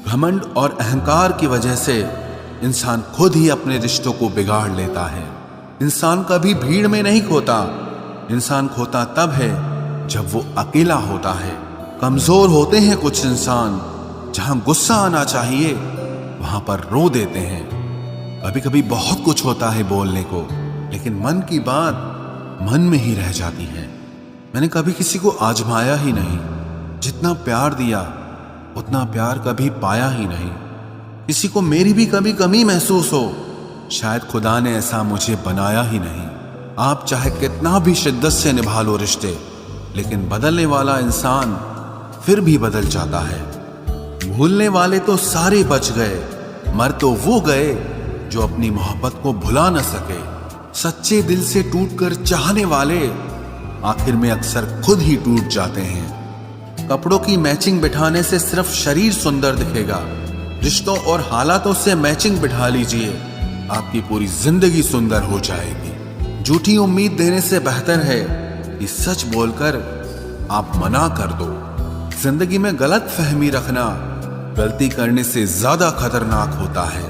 घमंड और अहंकार की वजह से इंसान खुद ही अपने रिश्तों को बिगाड़ लेता है। इंसान कभी भीड़ में नहीं खोता, इंसान खोता तब है जब वो अकेला होता है। कमजोर होते हैं कुछ इंसान, जहां गुस्सा आना चाहिए वहां पर रो देते हैं। कभी कभी बहुत कुछ होता है बोलने को, लेकिन मन की बात मन में ही रह जाती है। मैंने कभी किसी को आजमाया ही नहीं, जितना प्यार दिया उतना प्यार कभी पाया ही नहीं। किसी को मेरी भी कभी कमी महसूस हो, शायद खुदा ने ऐसा मुझे बनाया ही नहीं। आप चाहे कितना भी शिद्दत से निभा लो रिश्ते, लेकिन बदलने वाला इंसान फिर भी बदल जाता है। भूलने वाले तो सारे बच गए, मर तो वो गए जो अपनी मोहब्बत को भुला न सके। सच्चे दिल से टूटकर चाहने वाले आखिर में अक्सर खुद ही टूट जाते हैं। कपड़ों की मैचिंग बिठाने से सिर्फ शरीर सुंदर दिखेगा, रिश्तों और हालातों से मैचिंग बिठा लीजिए, आपकी पूरी जिंदगी सुंदर हो जाएगी। झूठी उम्मीद देने से बेहतर है कि सच बोलकर आप मना कर दो। जिंदगी में गलत फहमी रखना गलती करने से ज्यादा खतरनाक होता है।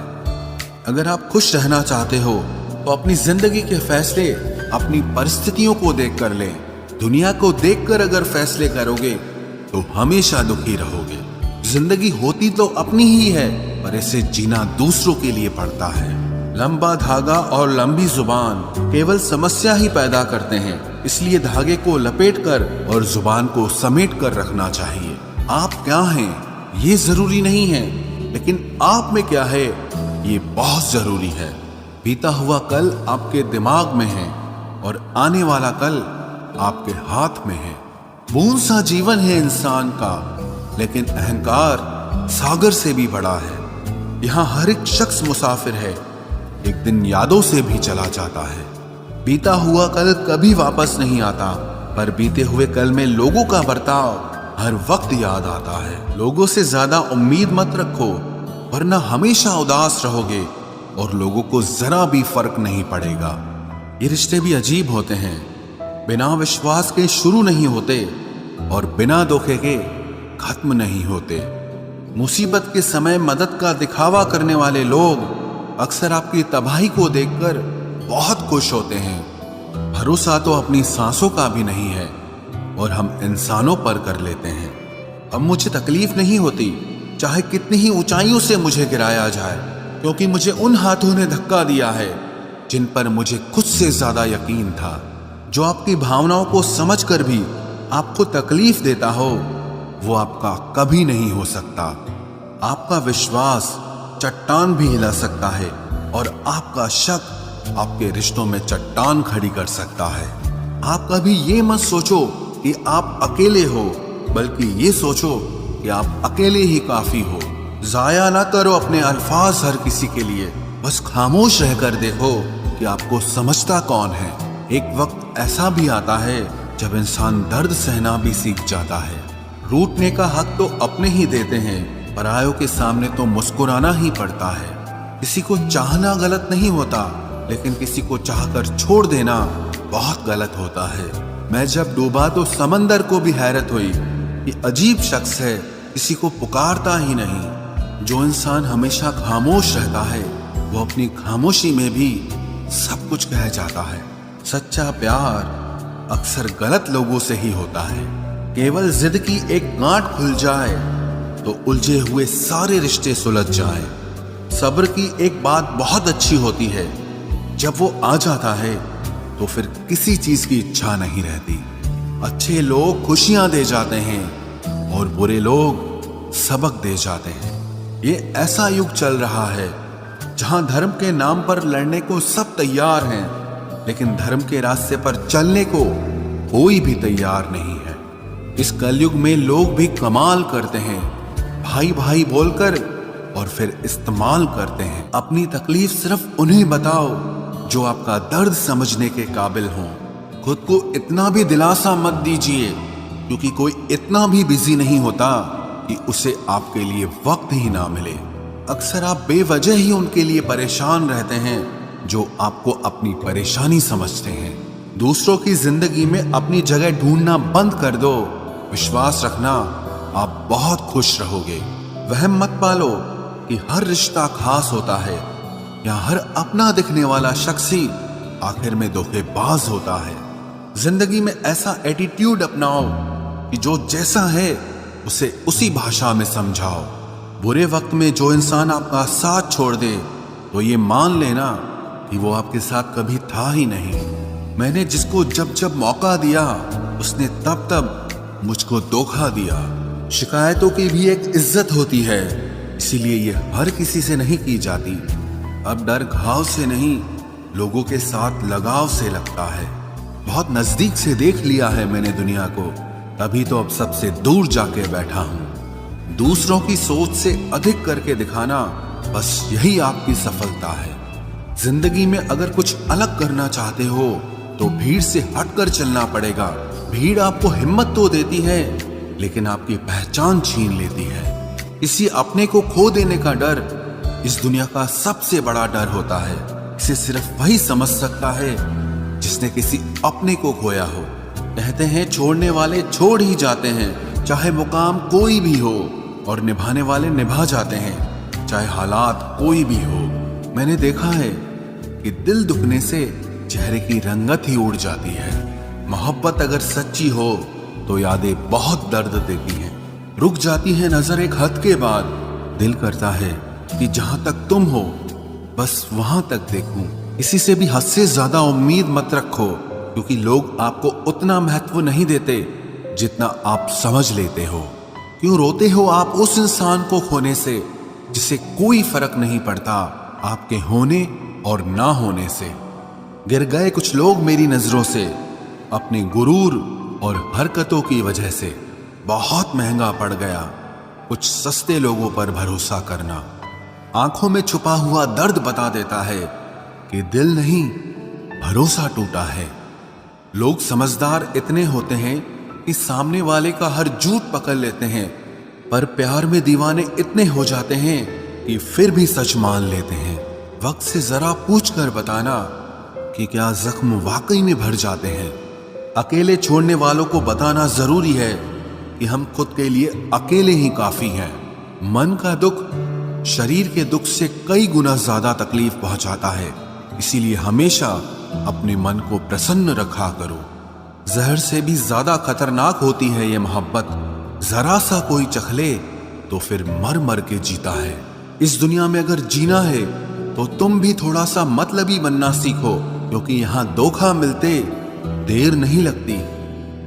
अगर आप खुश रहना चाहते हो तो अपनी जिंदगी के फैसले अपनी परिस्थितियों को देखकर लें। दुनिया को देखकर अगर फैसले करोगे तो हमेशा दुखी रहोगे। जिंदगी होती तो अपनी ही है, पर इसे जीना दूसरों के लिए पड़ता है। लंबा धागा और लंबी जुबान केवल समस्या ही पैदा करते हैं, इसलिए धागे को लपेटकर और जुबान को समेट कर रखना चाहिए। आप क्या हैं ये जरूरी नहीं है, लेकिन आप में क्या है ये बहुत जरूरी है। बीता हुआ कल आपके दिमाग में है और आने वाला कल आपके हाथ में है। बूंद सा जीवन है इंसान का, लेकिन अहंकार सागर से भी बड़ा है। यहाँ हर एक शख्स मुसाफिर है, एक दिन यादों से भी चला जाता है। बीता हुआ कल कभी वापस नहीं आता, पर बीते हुए कल में लोगों का बर्ताव हर वक्त याद आता है। लोगों से ज्यादा उम्मीद मत रखो, वरना हमेशा उदास रहोगे और लोगों को जरा भी फर्क नहीं पड़ेगा। ये रिश्ते भी अजीब होते हैं, बिना विश्वास के शुरू नहीं होते और बिना धोखे के खत्म नहीं होते। मुसीबत के समय मदद का दिखावा करने वाले लोग अक्सर आपकी तबाही को देखकर बहुत खुश होते हैं। भरोसा तो अपनी सांसों का भी नहीं है और हम इंसानों पर कर लेते हैं। अब मुझे तकलीफ नहीं होती, चाहे कितनी ही ऊंचाइयों से मुझे गिराया जाए, क्योंकि मुझे उन हाथों ने धक्का दिया है जिन पर मुझे खुद से ज्यादा यकीन था। जो आपकी भावनाओं को समझकर भी आपको तकलीफ देता हो, वो आपका कभी नहीं हो सकता। आपका विश्वास चट्टान भी हिला सकता है और आपका शक आपके रिश्तों में चट्टान खड़ी कर सकता है। आप कभी ये मत सोचो कि आप अकेले हो, बल्कि ये सोचो कि आप अकेले ही काफी हो। जाया ना करो अपने अल्फाज हर किसी के लिए, बस खामोश रहकर देखो कि आपको समझता कौन है। एक वक्त ऐसा भी आता है जब इंसान दर्द सहना भी सीख जाता है। रूठने का हक तो अपने ही देते हैं, परायों के सामने तो मुस्कुराना ही पड़ता है। किसी को चाहना गलत नहीं होता, लेकिन किसी को चाहकर छोड़ देना बहुत गलत होता है। मैं जब डूबा तो समंदर को भी हैरत हुई कि अजीब शख्स है, किसी को पुकारता ही नहीं। जो इंसान हमेशा खामोश रहता है, वो अपनी खामोशी में भी सब कुछ कह जाता है। सच्चा प्यार अक्सर गलत लोगों से ही होता है। केवल जिद की एक गांठ खुल जाए तो उलझे हुए सारे रिश्ते सुलझ जाएं। सब्र की एक बात बहुत अच्छी होती है, जब वो आ जाता है तो फिर किसी चीज की इच्छा नहीं रहती। अच्छे लोग खुशियां दे जाते हैं और बुरे लोग सबक दे जाते हैं। ये ऐसा युग चल रहा है जहां धर्म के नाम पर लड़ने को सब तैयार हैं, लेकिन धर्म के रास्ते पर चलने को कोई भी तैयार नहीं है। इस कलयुग में लोग भी कमाल करते हैं, भाई भाई बोलकर और फिर इस्तेमाल करते हैं। अपनी तकलीफ सिर्फ उन्हें बताओ जो आपका दर्द समझने के काबिल हों। खुद को इतना भी दिलासा मत दीजिए, क्योंकि कोई इतना भी बिजी नहीं होता कि उसे आपके लिए वक्त ही ना मिले। अक्सर आप बेवजह ही उनके लिए परेशान रहते हैं जो आपको अपनी परेशानी समझते हैं। दूसरों की जिंदगी में अपनी जगह ढूंढना बंद कर दो। विश्वास रखना, आप बहुत खुश रहोगे। वहम मत पालो कि हर रिश्ता खास होता है या हर अपना दिखने वाला शख्स ही आखिर में धोखेबाज होता है। जिंदगी में ऐसा एटीट्यूड अपनाओ कि जो जैसा है उसे उसी भाषा में समझाओ। बुरे वक्त में जो इंसान आपका साथ छोड़ दे तो ये मान लेना कि वो आपके साथ कभी था ही नहीं। मैंने जिसको जब जब मौका दिया उसने तब तब मुझको धोखा दिया। शिकायतों की भी एक इज्जत होती है, इसीलिए ये हर किसी से नहीं की जाती। अब डर घाव से नहीं, लोगों के साथ लगाव से लगता है। बहुत नजदीक से देख लिया है मैंने दुनिया को, तभी तो अब सबसे दूर जाके बैठा हूं। दूसरों की सोच से अधिक करके दिखाना, बस यही आपकी सफलता है। जिंदगी में अगर कुछ अलग करना चाहते हो तो भीड़ से हटकर चलना पड़ेगा। भीड़ आपको हिम्मत तो देती है, लेकिन आपकी पहचान छीन लेती है। किसी अपने को खो देने का डर इस दुनिया का सबसे बड़ा डर होता है। इसे सिर्फ वही समझ सकता है जिसने किसी अपने को खोया हो। कहते हैं छोड़ने वाले छोड़ ही जाते हैं, चाहे मुकाम कोई भी हो, और निभाने वाले निभा जाते हैं, चाहे हालात कोई भी हो। मैंने देखा है कि दिल दुखने से चेहरे की रंगत ही उड़ जाती है। मोहब्बत अगर सच्ची हो तो यादें बहुत दर्द देती हैं। रुक जाती है नजर एक हद के बाद। दिल करता है कि जहां तक तुम हो बस वहां तक देखूं। इसी से भी हद से ज्यादा उम्मीद मत रखो, क्योंकि लोग आपको उतना महत्व नहीं देते जितना आप समझ लेते हो। क्यों रोते हो आप उस इंसान को खोने से जिसे कोई फर्क नहीं पड़ता आपके होने और ना होने से। गिर गए कुछ लोग मेरी नजरों से अपने गुरूर और हरकतों की वजह से। बहुत महंगा पड़ गया कुछ सस्ते लोगों पर भरोसा करना। आंखों में छुपा हुआ दर्द बता देता है कि दिल नहीं, भरोसा टूटा है। लोग समझदार इतने होते हैं कि सामने वाले का हर झूठ पकड़ लेते हैं, पर प्यार में दीवाने इतने हो जाते हैं कि फिर भी सच मान लेते हैं। वक्त से जरा पूछ कर बताना कि क्या जख्म वाकई में भर जाते हैं। अकेले छोड़ने वालों को बताना जरूरी है कि हम खुद के लिए अकेले ही काफी हैं। मन का दुख शरीर के दुख से कई गुना ज्यादा तकलीफ पहुंचाता है, इसीलिए हमेशा अपने मन को प्रसन्न रखा करो। जहर से भी ज्यादा खतरनाक होती है ये मोहब्बत। जरा सा कोई चखले तो फिर मर मर के जीता है। इस दुनिया में अगर जीना है तो तुम भी थोड़ा सा मतलबी बनना सीखो, क्योंकि यहां धोखा मिलते देर नहीं लगती।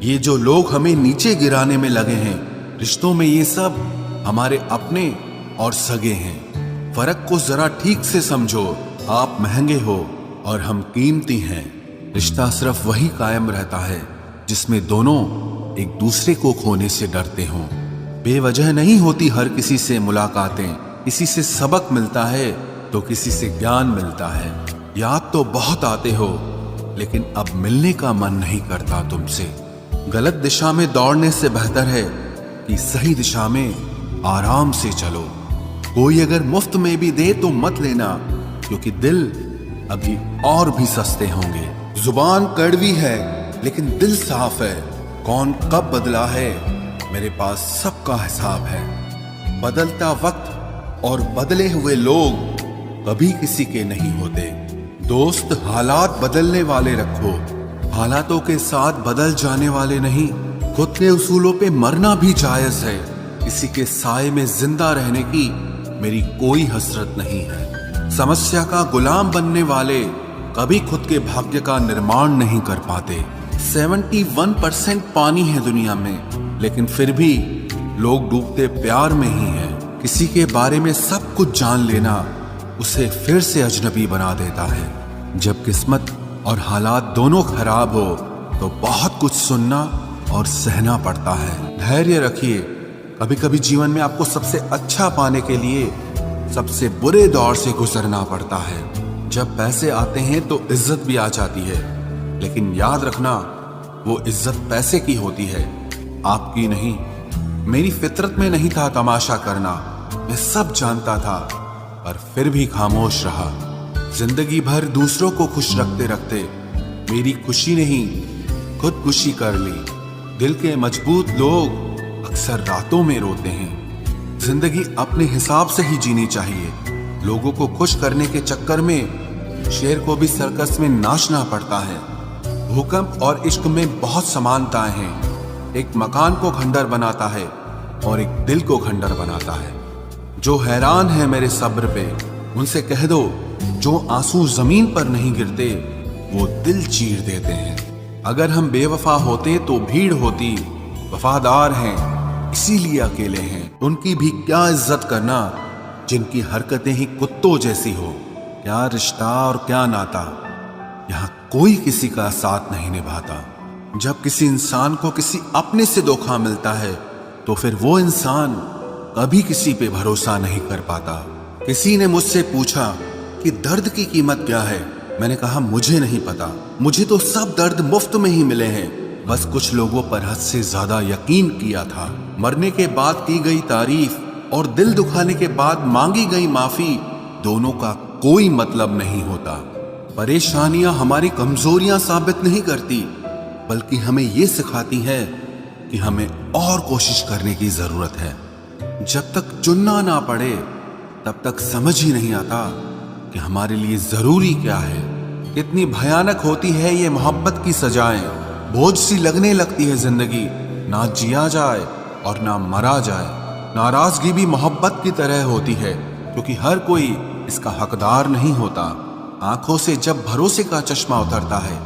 ये जो लोग हमें नीचे गिराने में लगे हैं, रिश्तों में ये सब हमारे अपने और सगे हैं। फर्क को जरा ठीक से समझो। आप महंगे हो और हम कीमती हैं। रिश्ता सिर्फ वही कायम रहता है जिसमें दोनों एक दूसरे को खोने से डरते हों। बेवजह नहीं होती हर किसी से मुलाकातें। किसी से सबक मिलता है तो किसी से ज्ञान मिलता है। याद तो बहुत आते हो, लेकिन अब मिलने का मन नहीं करता तुमसे। गलत दिशा में दौड़ने से बेहतर है कि सही दिशा में आराम से चलो। कोई अगर मुफ्त में भी दे तो मत लेना, क्योंकि दिल अभी और भी सस्ते होंगे। जुबान कड़वी है लेकिन दिल साफ है। कौन कब बदला है मेरे पास सबका हिसाब है। बदलता वक्त और बदले हुए लोग कभी किसी के नहीं होते। दोस्त हालात बदलने वाले रखो, हालातों के साथ बदल जाने वाले नहीं। खुद के उसूलों पे मरना भी जायज है। किसी के साए में जिंदा रहने की मेरी कोई हसरत नहीं है। समस्या का गुलाम बनने वाले कभी खुद के भाग्य का निर्माण नहीं कर पाते। 71% पानी है दुनिया में, लेकिन फिर भी लोग डूबते प्यार में ही हैं। किसी के बारे में सब कुछ जान लेना उसे फिर से अजनबी बना देता है। जब किस्मत और हालात दोनों खराब हो तो बहुत कुछ सुनना और सहना पड़ता है। धैर्य रखिए। कभी कभी जीवन में आपको सबसे अच्छा पाने के लिए सबसे बुरे दौर से गुजरना पड़ता है। जब पैसे आते हैं तो इज्जत भी आ जाती है, लेकिन याद रखना वो इज्जत पैसे की होती है, आपकी नहीं। मेरी फितरत में नहीं था तमाशा करना, मैं सब जानता था, पर फिर भी खामोश रहा। जिंदगी भर दूसरों को खुश रखते रखते मेरी खुशी नहीं खुदकुशी कर ली। दिल के मजबूत लोग अक्सर रातों में रोते हैं। जिंदगी अपने हिसाब से ही जीनी चाहिए। लोगों को खुश करने के चक्कर में शेर को भी सर्कस में नाचना पड़ता है। भूकंप और इश्क में बहुत समानताएं हैं। एक मकान को खंडर बनाता है और एक दिल को खंडर बनाता है। जो हैरान है मेरे सब्र पे, उनसे कह दो जो आंसू जमीन पर नहीं गिरते वो दिल चीर देते हैं। अगर हम बेवफा होते तो भीड़ होती, वफादार हैं इसीलिए अकेले हैं। उनकी भी क्या इज्जत करना जिनकी हरकतें ही कुत्तों जैसी हो। क्या रिश्ता और क्या नाता, यहाँ कोई किसी का साथ नहीं निभाता। जब किसी इंसान को किसी अपने से धोखा मिलता है तो फिर वो इंसान कभी किसी पे भरोसा नहीं कर पाता। किसी ने मुझसे पूछा कि दर्द की कीमत क्या है। मैंने कहा मुझे नहीं पता, मुझे तो सब दर्द मुफ्त में ही मिले हैं। बस कुछ लोगों पर हद से ज्यादा यकीन किया था। मरने के बाद की गई तारीफ और दिल दुखाने के बाद मांगी गई माफी, दोनों का कोई मतलब नहीं होता। परेशानियां हमारी कमजोरियां साबित नहीं करती, बल्कि हमें ये सिखाती है कि हमें और कोशिश करने की जरूरत है। जब तक चुनना ना पड़े तब तक समझ ही नहीं आता कि हमारे लिए जरूरी क्या है। कितनी भयानक होती है ये मोहब्बत की सजाएं। बोझ सी लगने लगती है जिंदगी, ना जिया जाए और ना मरा जाए। नाराजगी भी मोहब्बत की तरह होती है, क्योंकि हर कोई इसका हकदार नहीं होता। आंखों से जब भरोसे का चश्मा उतरता है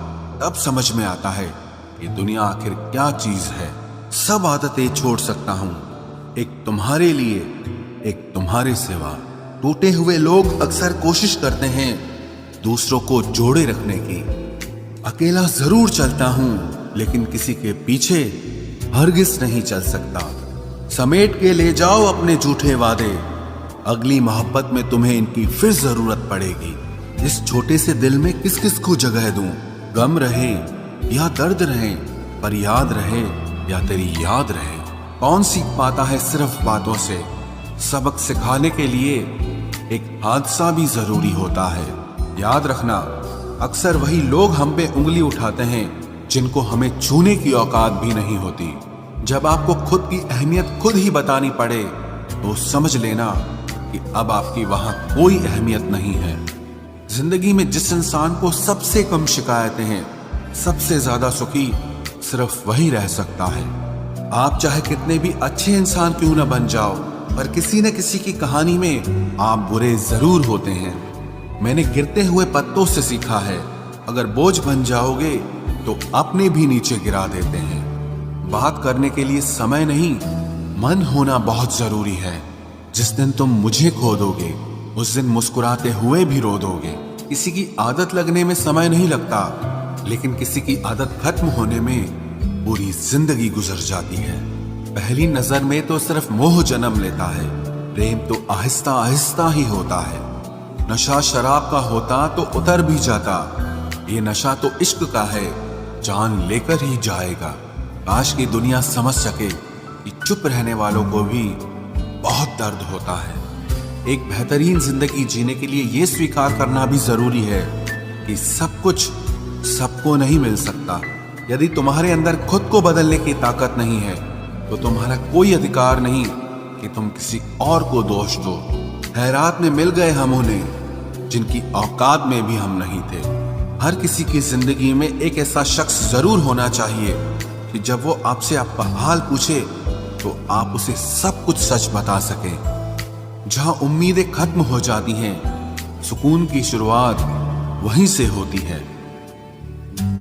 तब समझ में आता है कि दुनिया आखिर क्या चीज है। सब आदतें छोड़ सकता हूं, एक तुम्हारे लिए, एक तुम्हारे सिवा। टूटे हुए लोग अक्सर कोशिश करते हैं दूसरों को जोड़े रखने की। अकेला जरूर चलता हूं, लेकिन किसी के पीछे हरगिज नहीं चल सकता। समेट के ले जाओ अपने झूठे वादे, अगली मोहब्बत में तुम्हें इनकी फिर जरूरत पड़ेगी। इस छोटे से दिल में किस किस को जगह दूं? गम रहे या दर्द रहे, पर याद रहे या तेरी याद रहे। कौन सीख पाता है सिर्फ बातों से? सबक सिखाने के लिए एक हादसा भी जरूरी होता है। याद रखना, अक्सर वही लोग हम पे उंगली उठाते हैं जिनको हमें छूने की औकात भी नहीं होती। जब आपको खुद की अहमियत खुद ही बतानी पड़े तो समझ लेना कि अब आपकी वहां कोई अहमियत नहीं है। जिंदगी में जिस इंसान को सबसे कम शिकायतें हैं, सबसे ज्यादा सुखी सिर्फ वही रह सकता है। आप चाहे कितने भी अच्छे इंसान क्यों न बन जाओ, पर किसी न किसी की कहानी में आप बुरे जरूर होते हैं। मैंने गिरते हुए पत्तों से सीखा है, अगर बोझ बन जाओगे तो अपने भी नीचे गिरा देते हैं। बात करने के लिए समय नहीं, मन होना बहुत जरूरी है। जिस दिन तुम मुझे खो दोगे उस दिन मुस्कुराते हुए भी रो दोगे। किसी की आदत लगने में समय नहीं लगता, लेकिन किसी की आदत खत्म होने में पूरी जिंदगी गुजर जाती है। पहली नजर में तो सिर्फ मोह जन्म लेता है, प्रेम तो आहिस्ता आहिस्ता ही होता है। नशा शराब का होता तो उतर भी जाता, ये नशा तो इश्क का है, जान लेकर ही जाएगा। काश की दुनिया समझ सके कि चुप रहने वालों को भी बहुत दर्द होता है। एक बेहतरीन जिंदगी जीने के लिए ये स्वीकार करना भी जरूरी है कि सब कुछ सबको नहीं मिल सकता। यदि तुम्हारे अंदर खुद को बदलने की ताकत नहीं है तो तुम्हारा कोई अधिकार नहीं कि तुम किसी और को दोष दो। हैरात में मिल गए हम उन्हें जिनकी औकात में भी हम नहीं थे। हर किसी की जिंदगी में एक ऐसा शख्स जरूर होना चाहिए कि जब वो आपसे आपका हाल पूछे तो आप उसे सब कुछ सच बता सके। जहां उम्मीदें खत्म हो जाती हैं, सुकून की शुरुआत वहीं से होती है।